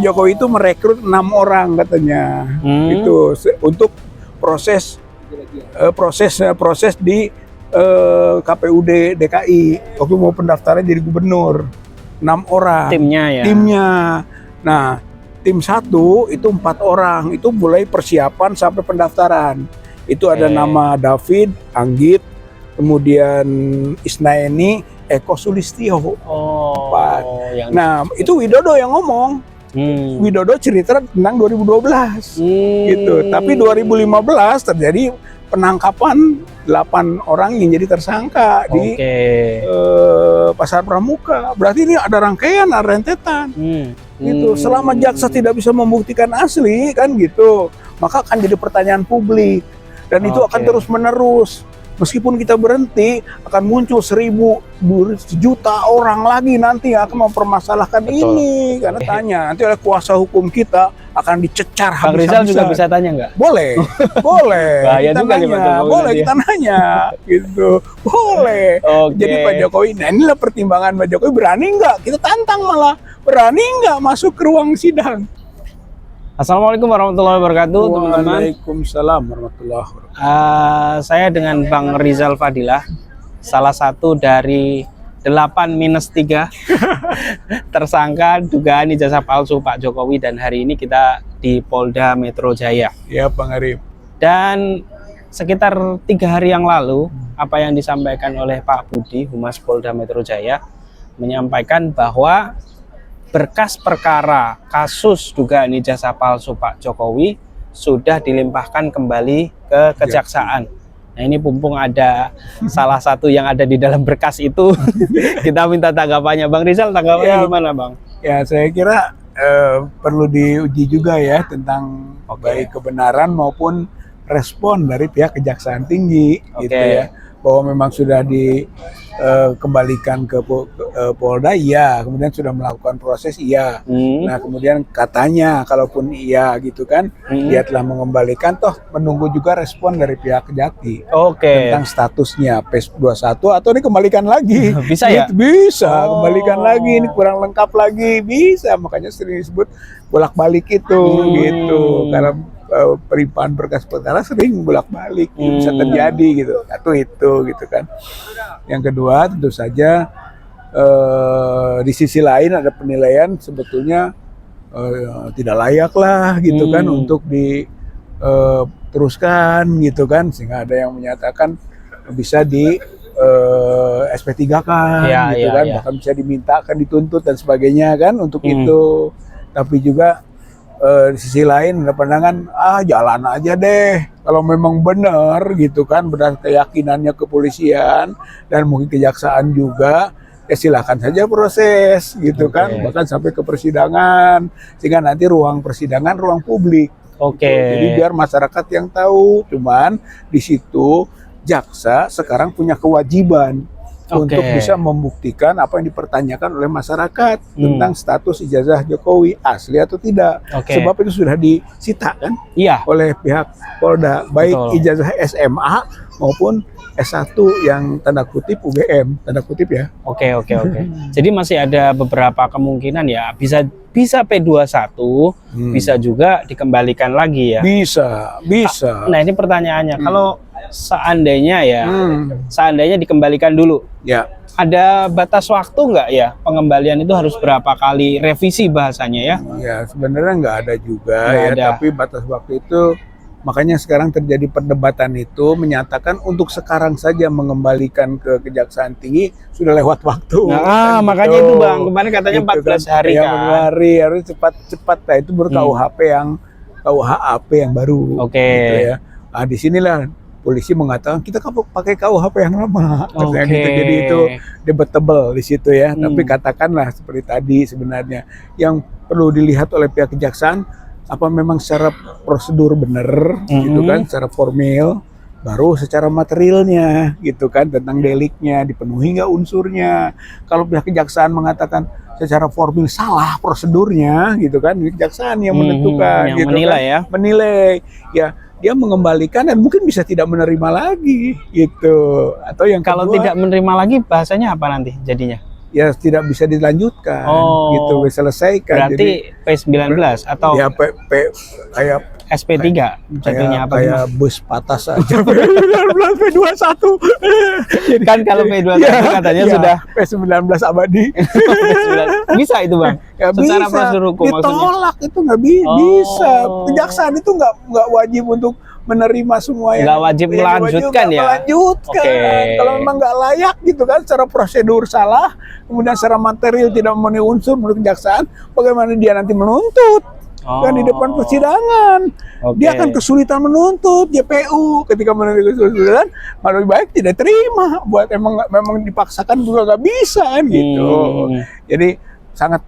Jokowi itu merekrut 6 orang katanya, itu untuk proses di KPUD DKI waktu mau pendaftaran jadi gubernur. 6 orang timnya ya. Nah, tim 1 itu 4 orang, itu mulai persiapan sampai pendaftaran. Itu ada nama David, Anggit, kemudian Isnaini, Eko Sulistyo. Nah, itu Widodo yang ngomong. Widodo cerita tentang 2012 gitu. Tapi 2015 terjadi penangkapan 8 orang yang jadi tersangka di Pasar Pramuka. Berarti ini ada rangkaian, ada rentetan. Gitu. Selama jaksa tidak bisa membuktikan asli kan gitu, maka akan jadi pertanyaan publik dan itu akan terus menerus. Meskipun kita berhenti, akan muncul 1.000, 1 juta orang lagi nanti yang akan mempermasalahkan ini. Karena tanya, nanti oleh kuasa hukum kita akan dicecar habis-habisan. Bang Rizal juga bisa tanya nggak? Boleh, boleh. Kita nanya, boleh kita nanya, gitu. Boleh. Jadi Pak Jokowi, nah inilah pertimbangan Pak Jokowi, berani nggak? Kita tantang malah, berani nggak masuk ke ruang sidang? Assalamualaikum warahmatullahi wabarakatuh, teman-teman. Waalaikumsalam warahmatullahi wabarakatuh. Saya dengan Bang Rizal Fadilah, salah satu dari 8-3 tersangka dugaan ijazah palsu Pak Jokowi, dan hari ini kita di Polda Metro Jaya. Ya, Bang Arif. Dan sekitar 3 hari yang lalu, apa yang disampaikan oleh Pak Budi, Humas Polda Metro Jaya, menyampaikan bahwa berkas perkara kasus dugaan ijazah palsu Pak Jokowi sudah dilimpahkan kembali ke Kejaksaan. Nah, ini mumpung ada salah satu yang ada di dalam berkas itu, kita minta tanggapannya. Bang Rizal, tanggapannya gimana, Bang? Ya, saya kira perlu diuji juga ya tentang baik kebenaran maupun respon dari pihak Kejaksaan Tinggi, gitu ya. Bahwa memang sudah dikembalikan ke Polda, iya. Kemudian sudah melakukan proses, iya. Nah, kemudian katanya, kalaupun iya gitu kan, dia telah mengembalikan, toh menunggu juga respon dari pihak Kejati tentang statusnya PS21 atau dikembalikan lagi. Bisa ya? Bisa, kembalikan lagi, ini kurang lengkap lagi, bisa. Makanya sering disebut bolak-balik itu, gitu. Karena perimpahan berkas perkara sering bolak-balik, bisa terjadi gitu. Atau itu gitu kan. Yang kedua tentu saja di sisi lain ada penilaian sebetulnya tidak layak lah gitu kan untuk diteruskan gitu kan, sehingga ada yang menyatakan bisa di SP3-kan gitu kan, bahkan bisa dimintakan dituntut dan sebagainya kan untuk itu. Tapi juga di sisi lain ada pandangan, jalan aja deh kalau memang benar gitu kan, benar keyakinannya kepolisian dan mungkin kejaksaan juga, ya silakan saja proses gitu kan, bahkan sampai ke persidangan, sehingga nanti ruang persidangan ruang publik. Jadi biar masyarakat yang tahu. Cuman di situ jaksa sekarang punya kewajiban untuk bisa membuktikan apa yang dipertanyakan oleh masyarakat tentang status ijazah Jokowi asli atau tidak. Sebab itu sudah disita kan oleh pihak Polda, baik ijazah SMA maupun S1 yang tanda kutip UGM, tanda kutip ya. Jadi masih ada beberapa kemungkinan ya, bisa P21, bisa juga dikembalikan lagi ya. Bisa. Nah, ini pertanyaannya, kalau seandainya seandainya dikembalikan dulu, ada batas waktu nggak ya pengembalian itu, harus berapa kali revisi bahasanya ya? Ya, sebenarnya nggak ada juga tapi batas waktu itu, makanya sekarang terjadi perdebatan itu, menyatakan untuk sekarang saja mengembalikan ke Kejaksaan Tinggi sudah lewat waktu. Nah, makanya itu Bang, kemarin katanya 14 hari kan. 14 hari harus cepat-cepat. Nah, itu baru KUHP yang baru. Gitu ya. Nah, disinilah polisi mengatakan kita pakai KUHP yang lama. Gitu. Jadi itu debatable di situ ya. Tapi katakanlah seperti tadi, sebenarnya yang perlu dilihat oleh pihak kejaksaan, apa memang secara prosedur benar gitu kan, secara formil, baru secara materialnya gitu kan, tentang deliknya dipenuhi nggak unsurnya. Kalau pihak kejaksaan mengatakan secara formil salah prosedurnya gitu kan, kejaksaan yang menentukan, yang gitu menilai kan, ya, ya dia mengembalikan dan mungkin bisa tidak menerima lagi gitu. Atau yang kalau kedua, tidak menerima lagi bahasanya apa nanti jadinya? ya tidak bisa dilanjutkan, Oh, gitu, selesaikan. berarti P19 atau ya kayak SP3 jatuhnya apa kayak gimana? bus patah saja. P21. Jadi, Kan kalau P21 katanya sudah P19 abadi. bisa itu Bang. Nggak Secara bisa, prosedur hukum maksudnya. ditolak itu nggak Oh. bisa. Kejaksaan itu nggak wajib untuk menerima semua yang Nggak wajib melanjutkan ya? Melanjutkan. Oke. Kalau memang nggak layak gitu kan, secara prosedur salah, kemudian secara material tidak memenuhi unsur menurut kejaksaan, bagaimana dia nanti menuntut? Kan di depan persidangan, Oke. dia akan kesulitan menuntut JPU ketika menuntut kesulitan, lebih baik tidak terima. Buat memang dipaksakan juga nggak bisa kan gitu. Jadi sangat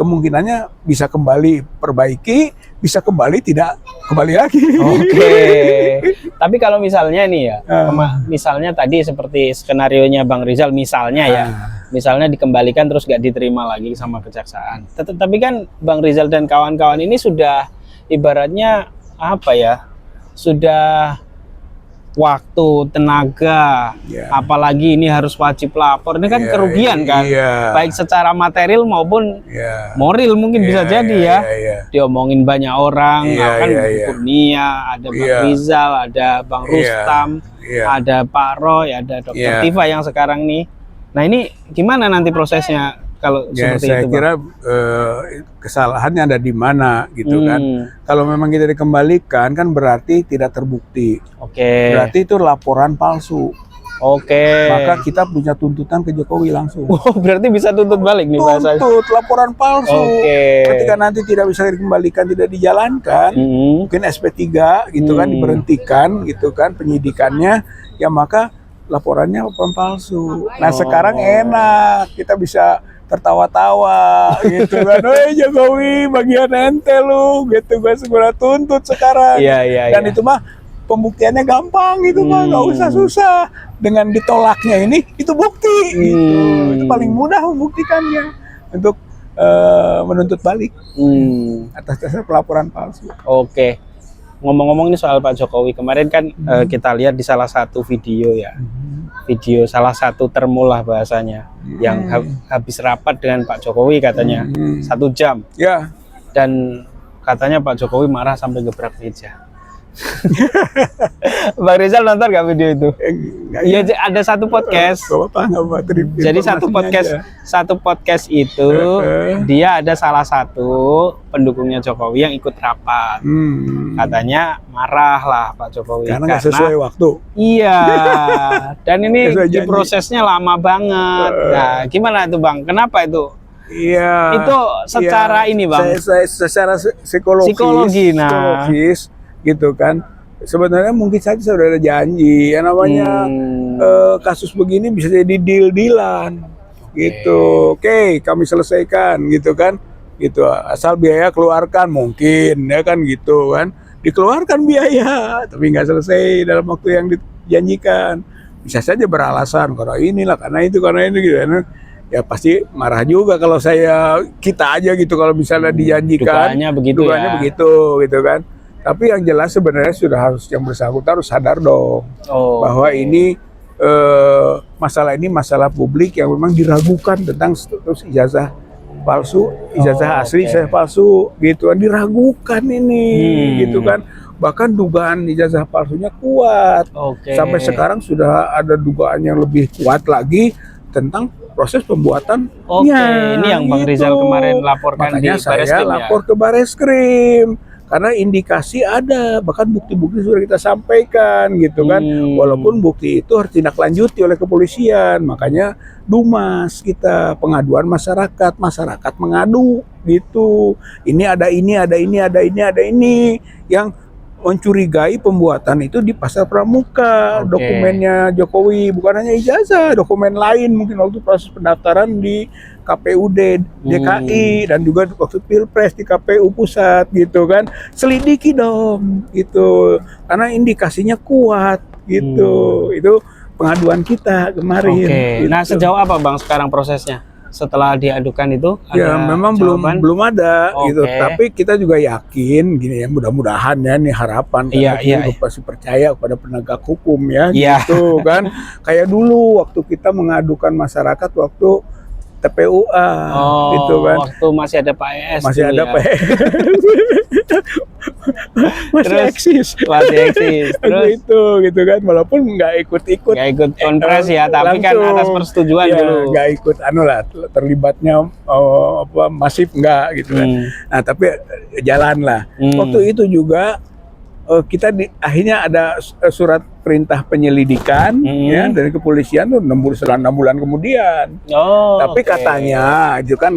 kemungkinannya bisa kembali perbaiki, bisa kembali tidak kembali lagi. Oke. Tapi kalau misalnya nih ya, misalnya tadi seperti skenarionya Bang Rizal misalnya ya, misalnya dikembalikan terus nggak diterima lagi sama kejaksaan. Tapi kan Bang Rizal dan kawan-kawan ini sudah ibaratnya apa ya, sudah waktu, tenaga, apalagi ini harus wajib lapor, ini kan kerugian kan, baik secara material maupun moral mungkin bisa jadi ya. Diomongin banyak orang, kan Kurnia, ada Bang Rizal, ada Bang Rustam, ada Pak Roy, ada Dr. Tifa yang sekarang nih. Nah ini gimana nanti prosesnya kalau seperti saya itu, kira kesalahannya ada di mana gitu kan. Kalau memang kita dikembalikan kan berarti tidak terbukti. Oke. Berarti itu laporan palsu. Oke. Maka kita punya tuntutan ke Jokowi langsung. Oh, berarti bisa tuntut balik nih bahasanya. Tuntut laporan palsu. Oke. Ketika nanti tidak bisa dikembalikan, tidak dijalankan, mungkin SP3 gitu kan diberhentikan gitu kan penyidikannya, ya maka laporannya laporan palsu. Nah sekarang enak, kita bisa tertawa-tawa gitu kan. Woi Jokowi bagian ente lu gitu, gue segera tuntut sekarang. Dan itu mah pembuktiannya gampang gitu mah, nggak usah susah. Dengan ditolaknya ini itu bukti gitu. Itu paling mudah membuktikannya untuk menuntut balik atas dasar pelaporan palsu. Oke. Ngomong-ngomong ini soal Pak Jokowi, kemarin kan kita lihat di salah satu video ya, video salah satu termulah bahasanya, yang habis rapat dengan Pak Jokowi katanya 1 jam, dan katanya Pak Jokowi marah sampai gebrak meja. Bang Rizal nonton nggak video itu? Iya, ada satu podcast. Jadi satu podcast itu dia ada salah satu pendukungnya Jokowi yang ikut rapat. Katanya marah lah Pak Jokowi karena nggak sesuai waktu. Iya. Dan ini prosesnya lama banget. Nah, gimana itu Bang? Kenapa itu? Iya. Itu secara ini Bang. Secara psikologis gitu kan, sebenarnya mungkin saja sudah ada janji yang namanya kasus begini bisa jadi deal-dealan gitu. Oke, kami selesaikan gitu kan, gitu asal biaya keluarkan mungkin ya kan gitu kan, dikeluarkan biaya tapi nggak selesai dalam waktu yang dijanjikan, bisa saja beralasan karena inilah karena itu karena ini gitu kan. Ya pasti marah juga kalau kita aja gitu kalau misalnya dijanjikan dugaannya begitu gitu kan. Tapi yang jelas sebenarnya sudah harus yang bersangkutan harus sadar dong bahwa ini masalah ini masalah publik yang memang diragukan tentang status ijazah palsu, ijazah asli saya palsu gitu kan, diragukan ini gitu kan. Bahkan dugaan ijazah palsunya kuat. Sampai sekarang sudah ada dugaan yang lebih kuat lagi tentang proses pembuatan. Ini yang Bang Rizal kemarin laporkan. Makanya di Bareskrim, saya lapor ke Bareskrim. Karena indikasi ada, bahkan bukti-bukti sudah kita sampaikan gitu kan. Walaupun bukti itu harus tindak-lanjuti oleh kepolisian, makanya Dumas kita pengaduan masyarakat mengadu gitu. Ini ada ini yang mencurigai pembuatan itu di Pasar Pramuka. Dokumennya Jokowi bukan hanya ijazah, dokumen lain mungkin waktu proses pendaftaran di KPUD DKI dan juga waktu Pilpres di KPU pusat gitu kan. Selidiki dong gitu, karena indikasinya kuat gitu. Itu pengaduan kita kemarin gitu. Nah sejauh apa Bang sekarang prosesnya setelah diadukan itu? Ya memang belum ada gitu, tapi kita juga yakin gini ya, mudah-mudahan ya, ini harapan karena kita pasti percaya kepada penegak hukum ya gitu kan. Kayak dulu waktu kita mengadukan masyarakat waktu TPUA gitu kan. Waktu masih ada Pak ES Masih dulu ada ya. PE. Masih Terus, eksis. masih eksis. Terus Itu gitu kan, walaupun nggak ikut-ikut. nggak ikut konpres ya, tapi kan langsung. atas persetujuan Ya, dulu. nggak ikut anu lah, terlibatnya masif nggak gitu kan. Nah tapi jalan lah. Waktu itu juga kita akhirnya ada surat perintah penyelidikan ya dari kepolisian tuh 6 bulan kemudian. Tapi Oke. katanya itu kan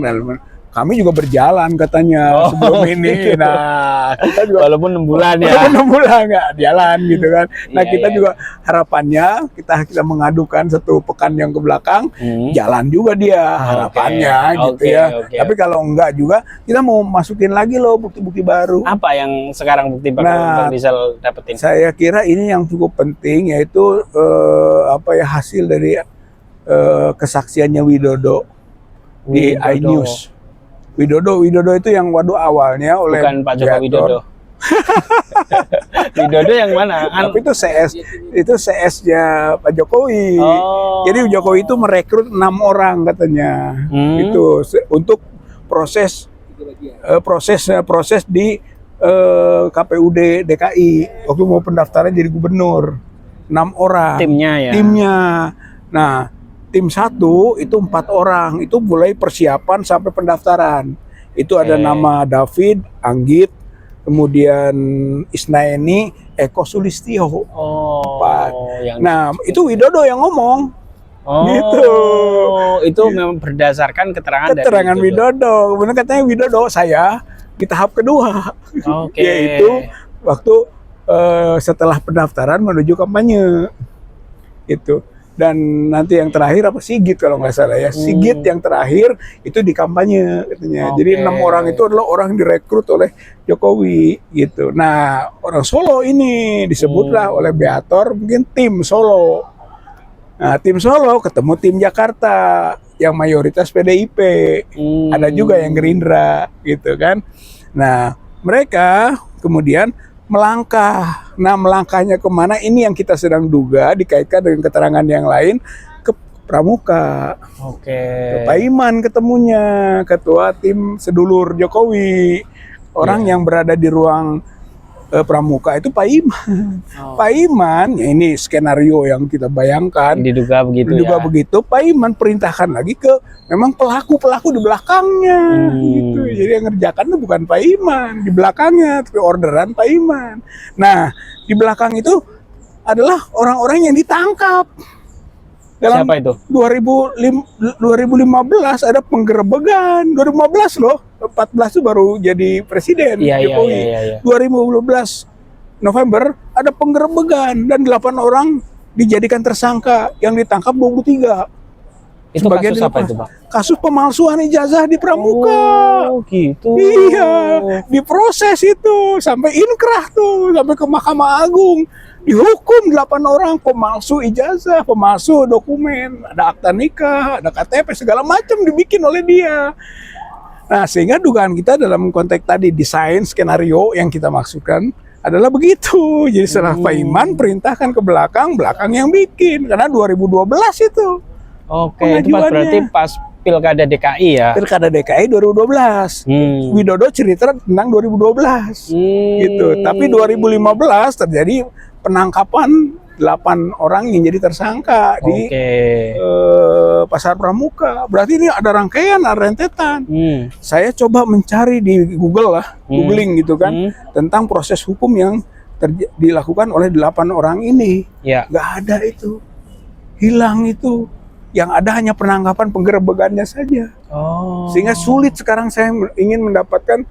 kami juga berjalan katanya sebelum ini. Gitu. Nah, kita juga Walaupun 6 bulan ya. walaupun 6 bulan nggak jalan gitu kan. Nah, Iya, kita iya. juga harapannya kita mengadukan 1 pekan yang ke belakang jalan juga dia harapannya gitu Oke, ya. oke. Tapi kalau enggak juga kita mau masukin lagi loh bukti-bukti baru. Apa yang sekarang bukti Bang Rizal dapetin? Saya kira ini yang cukup penting yaitu hasil dari kesaksiannya Widodo di iNews. Widodo itu yang awalnya oleh Bukan Pak Joko Gator. Widodo. Widodo yang mana? Tapi itu CS-nya Pak Jokowi. Jadi Jokowi itu merekrut 6 orang katanya. Itu untuk proses di KPUD DKI waktu mau pendaftaran jadi gubernur. 6 orang. Timnya ya. Nah, tim 1 itu 4 orang, itu mulai persiapan sampai pendaftaran. Itu ada nama David, Anggit, kemudian Isnaini, Eko Sulistyo. Nah, itu Widodo yang ngomong. Gitu. Itu memang berdasarkan keterangan dari Widodo. Kemudian katanya Widodo saya di tahap kedua. Yaitu waktu setelah pendaftaran menuju kampanye. Itu. Dan nanti yang terakhir Sigit kalau nggak salah ya. Sigit yang terakhir itu di kampanye katanya. Jadi 6 orang itu adalah orang yang direkrut oleh Jokowi gitu. Nah, orang Solo ini disebutlah oleh Beator mungkin tim Solo. Nah, tim Solo ketemu tim Jakarta yang mayoritas PDIP. Ada juga yang Gerindra gitu kan. Nah, mereka kemudian melangkah. Nah, melangkahnya kemana? Ini yang kita sedang duga dikaitkan dengan keterangan yang lain ke Pramuka. Ke Pak Iman ketemunya, ketua tim sedulur Jokowi. Orang yang berada di ruang Pramuka itu Pak Iman. Pak Iman, ya ini skenario yang kita bayangkan. Diduga begitu. Pak Iman perintahkan lagi ke memang pelaku di belakangnya gitu. Jadi yang ngerjakan itu bukan Pak Iman di belakangnya, tapi orderan Pak Iman. Nah, di belakang itu adalah orang-orang yang ditangkap. Dalam siapa itu? 2015 ada penggerebekan. 2015 loh. 14 itu baru jadi presiden Jokowi. 2015 November ada penggerebekan dan 8 orang dijadikan tersangka, yang ditangkap 23. Itu kasus apa itu, Bang? Kasus pemalsuan ijazah di Pramuka. Gitu. Iya, diproses itu sampai inkrah tuh, sampai ke Mahkamah Agung. Dihukum 8 orang pemalsu ijazah, pemalsu dokumen, ada akta nikah, ada KTP, segala macam dibikin oleh dia. Nah, sehingga dugaan kita dalam konteks tadi desain skenario yang kita maksudkan adalah begitu. Jadi setelah Pak Iman perintahkan ke belakang yang bikin, karena 2012 itu. Itu berarti pas Pilkada DKI ya? Pilkada DKI 2012. Widodo cerita tentang 2012. Gitu. Tapi 2015 terjadi penangkapan 8 orang yang jadi tersangka di Pasar Pramuka. Berarti ini ada rangkaian, ada rentetan. Saya coba mencari di Google lah, googling gitu kan, tentang proses hukum yang dilakukan oleh 8 orang ini. Nggak ada itu. Hilang itu. Yang ada hanya penangkapan penggerebekannya saja. Sehingga sulit sekarang saya ingin mendapatkan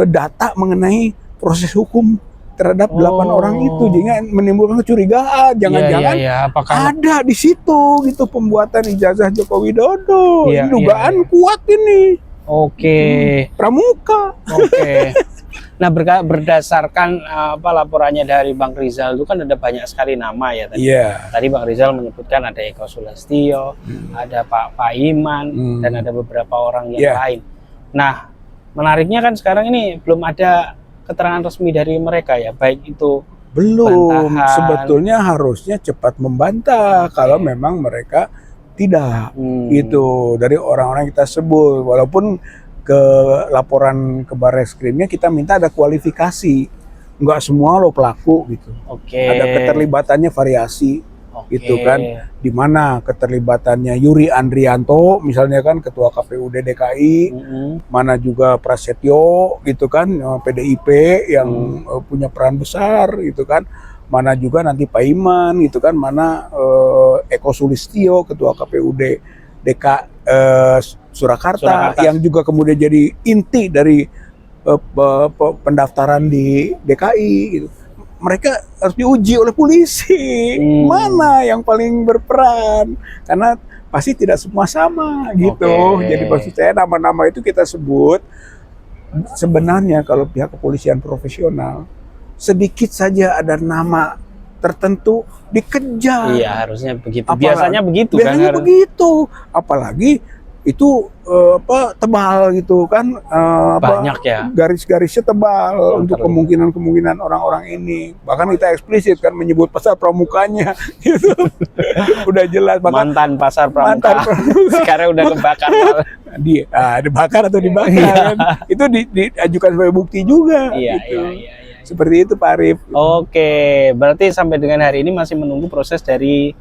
data mengenai proses hukum terhadap 8 orang itu, jadi menimbulkan kecurigaan, jangan-jangan ada di situ gitu pembuatan ijazah Joko Widodo. Dugaan kuat ini. Pramuka. Nah, berdasarkan laporannya dari Bang Rizal itu kan ada banyak sekali nama ya tadi. Tadi Bang Rizal menyebutkan ada Eko Sulistyo, ada Pak Iman, dan ada beberapa orang yang lain. Nah, menariknya kan sekarang ini belum ada keterangan resmi dari mereka ya, baik itu belum bantahan. Sebetulnya harusnya cepat membantah kalau memang mereka Tidak, gitu dari orang-orang kita sebut. Walaupun ke laporan ke Barreskrimnya kita minta ada kualifikasi, nggak semua lo pelaku gitu. Oke. Ada keterlibatannya variasi, Oke. gitu kan. Di mana keterlibatannya Yuri Andrianto, misalnya kan ketua KPUD DKI, mana juga Prasetyo, gitu kan, PDIP yang punya peran besar, gitu kan. Mana juga nanti Pak Iman gitu kan, mana Eko Sulistyo ketua KPUD Surakarta yang juga kemudian jadi inti dari pendaftaran di DKI gitu. Mereka harus diuji oleh polisi mana yang paling berperan, karena pasti tidak semua sama gitu. Jadi maksud saya nama-nama itu kita sebut sebenarnya kalau pihak kepolisian profesional sedikit saja ada nama tertentu dikejar. Iya, harusnya begitu. Biasanya begitu kan. Biasanya begitu. Apalagi itu tebal gitu kan, banyak ya. Garis-garisnya tebal untuk kemungkinan orang-orang ini. Bahkan kita eksplisit kan menyebut pasar pramukanya gitu. Udah jelas. Mantan pasar pramuka. Sekarang udah kebakar. Dibakar atau dibakar kan. Itu diajukan sebagai bukti juga. Iya, gitu. iya. Seperti itu Pak Arief. Oke, berarti sampai dengan hari ini masih menunggu proses dari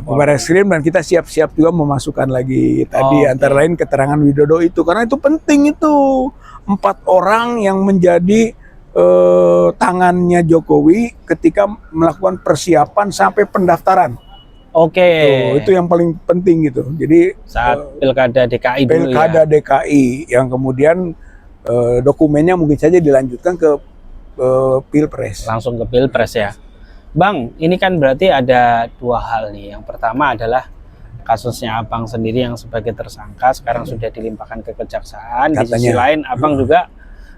Barreskrim, dan kita siap-siap juga memasukkan lagi tadi antara lain keterangan Widodo itu, karena itu penting itu. 4 orang yang menjadi tangannya Jokowi ketika melakukan persiapan sampai pendaftaran. Itu yang paling penting gitu. Jadi saat pilkada DKI dulu pilkada DKI yang kemudian dokumennya mungkin saja dilanjutkan ke Pilpres. Langsung ke Pilpres ya. Bang, ini kan berarti ada 2 hal nih. Yang pertama adalah kasusnya Abang sendiri yang sebagai tersangka sekarang sudah dilimpahkan ke kejaksaan. Katanya. Di sisi lain Abang juga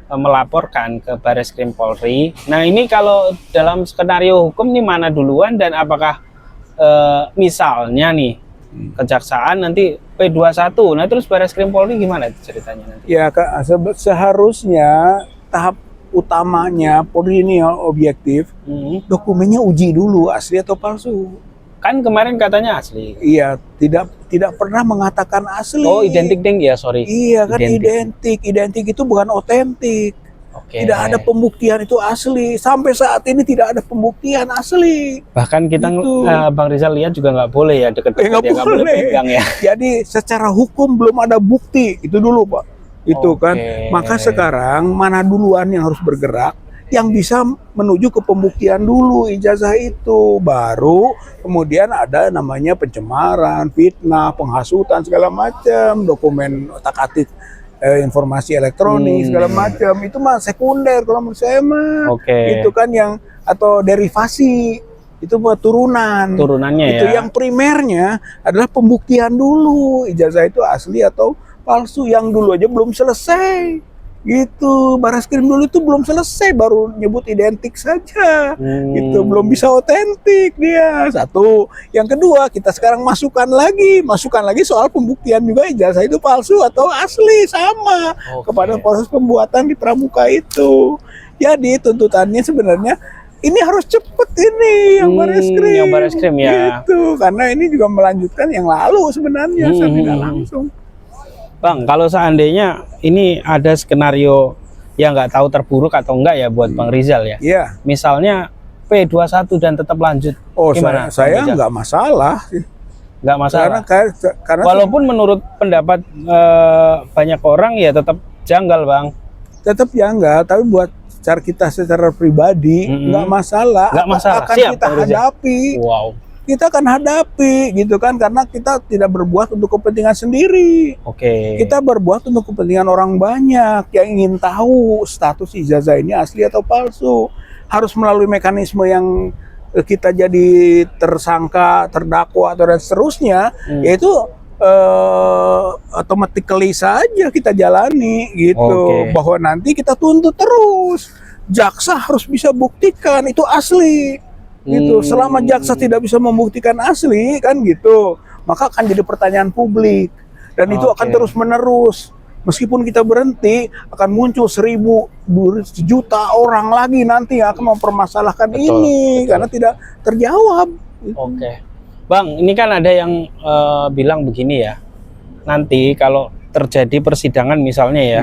melaporkan ke Barreskrim Polri. Nah, ini kalau dalam skenario hukum nih mana duluan, dan apakah misalnya nih kejaksaan nanti P21, nah terus Barreskrim Polri gimana ceritanya nanti? Ya, seharusnya tahap utamanya Polri ini objektif, dokumennya uji dulu asli atau palsu. Kan kemarin katanya asli. Iya, tidak pernah mengatakan asli. Oh, identik deng ya, sorry. Iya kan, identik itu bukan otentik. Tidak ada pembuktian itu asli. Sampai saat ini tidak ada pembuktian asli. Bahkan kita Bang Rizal lihat juga nggak boleh ya deket-deket, nggak boleh pegang ya. Jadi secara hukum belum ada bukti, itu dulu Pak. Itu kan, maka sekarang mana duluan yang harus bergerak, yang bisa menuju ke pembuktian dulu ijazah itu, baru kemudian ada namanya pencemaran, fitnah, penghasutan segala macam, dokumen otak-atik informasi elektronik segala macam, itu mah sekunder kalau menurut saya mah. Itu kan yang atau derivasi itu buat turunannya itu ya. Yang primernya adalah pembuktian dulu ijazah itu asli atau palsu, yang dulu aja belum selesai gitu. Barreskrim dulu itu belum selesai, baru nyebut identik saja gitu, belum bisa otentik dia. Satu, yang kedua kita sekarang masukkan lagi soal pembuktian juga ijazah itu palsu atau asli sama kepada proses pembuatan di pramuka itu. Jadi tuntutannya sebenarnya ini harus cepet ini yang Barreskrim ya gitu, karena ini juga melanjutkan yang lalu sebenarnya tidak langsung. Bang, kalau seandainya ini ada skenario yang nggak tahu terburuk atau enggak ya buat Bang Rizal ya. Iya. Misalnya P21 dan tetap lanjut. Gimana? Saya nggak masalah. Nggak masalah. Karena walaupun menurut pendapat banyak orang ya tetap janggal, Bang. Tetap janggal, tapi buat cara kita secara pribadi nggak masalah. Nggak masalah. Akan kita hadapi. Kita akan hadapi gitu kan, karena kita tidak berbuat untuk kepentingan sendiri. Kita berbuat untuk kepentingan orang banyak yang ingin tahu status ijazah ini asli atau palsu. Harus melalui mekanisme yang kita jadi tersangka, terdakwa atau dan seterusnya, yaitu automatically saja kita jalani gitu. Bahwa nanti kita tuntut terus. Jaksa harus bisa buktikan itu asli. Gitu. Selama jaksa tidak bisa membuktikan asli kan gitu, maka akan jadi pertanyaan publik, dan itu akan terus menerus. Meskipun kita berhenti, akan muncul 1.000, 2 juta orang lagi nanti yang akan mempermasalahkan ini karena tidak terjawab. Bang, ini kan ada yang bilang begini ya. Nanti kalau terjadi persidangan misalnya ya,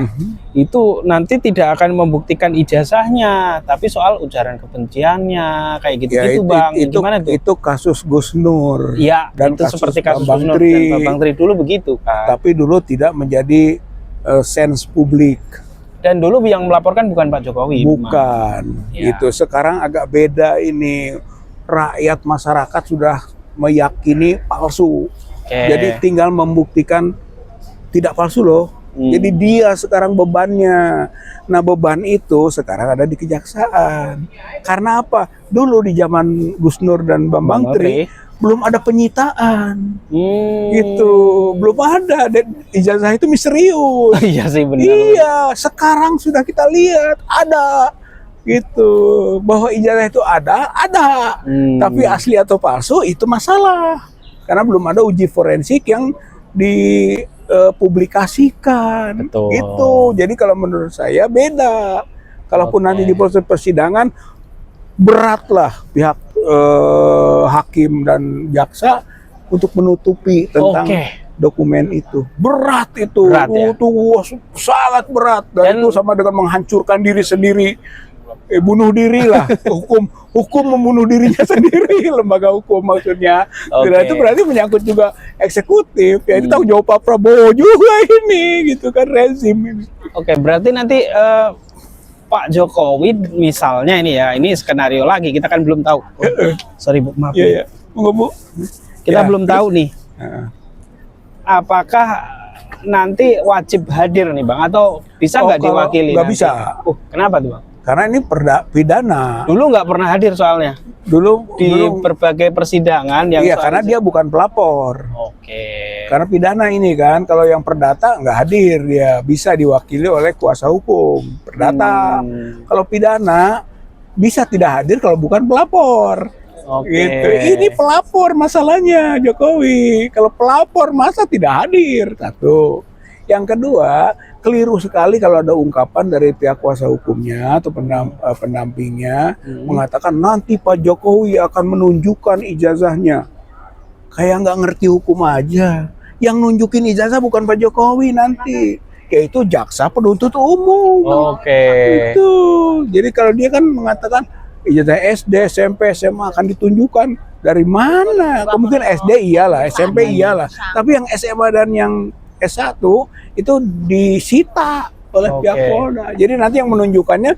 itu nanti tidak akan membuktikan ijazahnya, tapi soal ujaran kebenciannya kayak gitu-gitu, Bang. Gimana tuh? Itu kasus Gus Nur. Iya, dan itu seperti kasus Bambang Gus Nur Tri. dan Bambang Tri dulu begitu kan. Tapi dulu tidak menjadi sense publik. Dan dulu yang melaporkan bukan Pak Jokowi. Bukan. Ya. Itu sekarang agak beda ini. Rakyat masyarakat sudah meyakini palsu. Jadi tinggal membuktikan tidak palsu loh. Jadi dia sekarang bebannya. Nah, beban itu sekarang ada di kejaksaan. Karena apa? Dulu di zaman Gus Nur dan Bambang Tri belum ada penyitaan. Gitu. Belum ada. Dan ijazah itu misterius. Iya sih benar. Iya, sekarang sudah kita lihat ada. Gitu. Bahwa ijazah itu ada. Tapi asli atau palsu itu masalah. Karena belum ada uji forensik yang dipublikasikan. Betul. Gitu. Jadi kalau menurut saya beda. Kalaupun nanti di proses persidangan beratlah pihak hakim dan jaksa untuk menutupi tentang dokumen itu. Berat itu. Berat, ya? Itu sangat berat. Dan itu sama dengan menghancurkan diri sendiri. Bunuh diri lah. hukum membunuh dirinya sendiri, lembaga hukum maksudnya. Itu berarti menyangkut juga eksekutif. Ya itu tanggung jawab Pak Prabowo juga ini, gitu kan, rezim ini. Berarti nanti Pak Jokowi misalnya ini ya, ini skenario lagi, kita kan belum tahu. Sorry Bu, maaf. Iya. Monggo Bu. Kita belum tahu nih. Apakah nanti wajib hadir nih Bang, atau bisa nggak diwakili? Nggak bisa. Kenapa tuh Bang? Karena ini pidana. Dulu nggak pernah hadir soalnya. Dulu berbagai persidangan yang. Iya, karena dia bukan pelapor. Karena pidana ini kan, kalau yang perdata nggak hadir, dia bisa diwakili oleh kuasa hukum. Perdata. Kalau pidana bisa tidak hadir kalau bukan pelapor. Gitu. Ini pelapor masalahnya Jokowi. Kalau pelapor masa tidak hadir? Satu. Yang kedua, keliru sekali kalau ada ungkapan dari pihak kuasa hukumnya atau pendampingnya mengatakan nanti Pak Jokowi akan menunjukkan ijazahnya. Kayak nggak ngerti hukum aja. Yang nunjukin ijazah bukan Pak Jokowi nanti, yaitu jaksa penuntut umum. Itu. Jadi kalau dia kan mengatakan ijazah SD, SMP, SMA akan ditunjukkan, dari mana? Kemungkinan SD iyalah, SMP iyalah. Tapi yang SMA dan yang S1 itu disita oleh pihak Polda. Jadi nanti yang menunjukkannya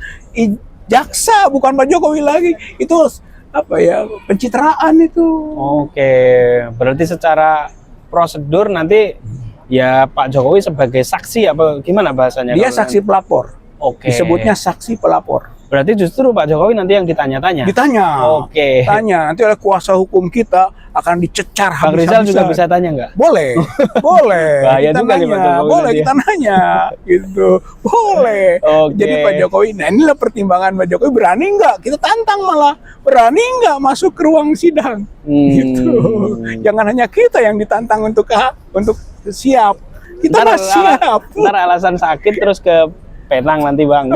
jaksa, bukan Pak Jokowi lagi. Itu apa ya, pencitraan itu. Berarti secara prosedur nanti ya Pak Jokowi sebagai saksi apa gimana bahasanya? Dia saksi pelapor. Disebutnya saksi pelapor. Berarti justru Pak Jokowi nanti yang ditanya-tanya. Tanya. Nanti oleh kuasa hukum kita akan dicecar habis-habisan. Bang Rizal juga bisa tanya nggak? Boleh. Bahaya kita juga nanya. Boleh kita nanya. Gitu. Boleh. Jadi Pak Jokowi, nah inilah pertimbangan Pak Jokowi, berani nggak? Kita tantang malah. Berani nggak masuk ke ruang sidang? Gitu. Jangan hanya kita yang ditantang untuk siap. Kita nggak siap. Ntar alasan sakit terus ke Penang nanti Bang.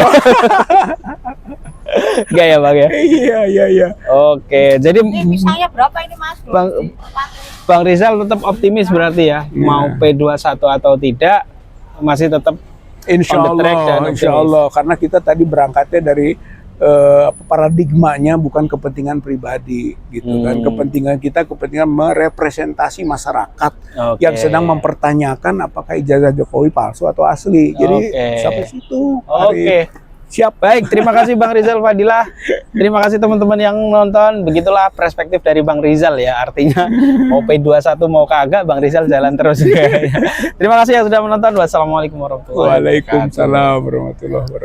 Enggak ya Bang ya? Iya. Jadi misalnya berapa ini Mas? Bang Rizal tetap optimis berarti ya, mau P21 atau tidak masih tetap Insya Allah, karena kita tadi berangkatnya dari paradigmanya bukan kepentingan pribadi gitu kan. Kepentingan kita merepresentasi masyarakat yang sedang mempertanyakan apakah ijazah Jokowi palsu atau asli. Jadi sampai situ. Siap. Baik, terima kasih Bang Rizal Fadilah. Terima kasih teman-teman yang nonton. Begitulah perspektif dari Bang Rizal ya. Artinya mau P21 mau kagak, Bang Rizal jalan terus. Terima kasih yang sudah menonton. Wassalamualaikum warahmatullahi wabarakatuh. Waalaikumsalam warahmatullahi wabarakatuh.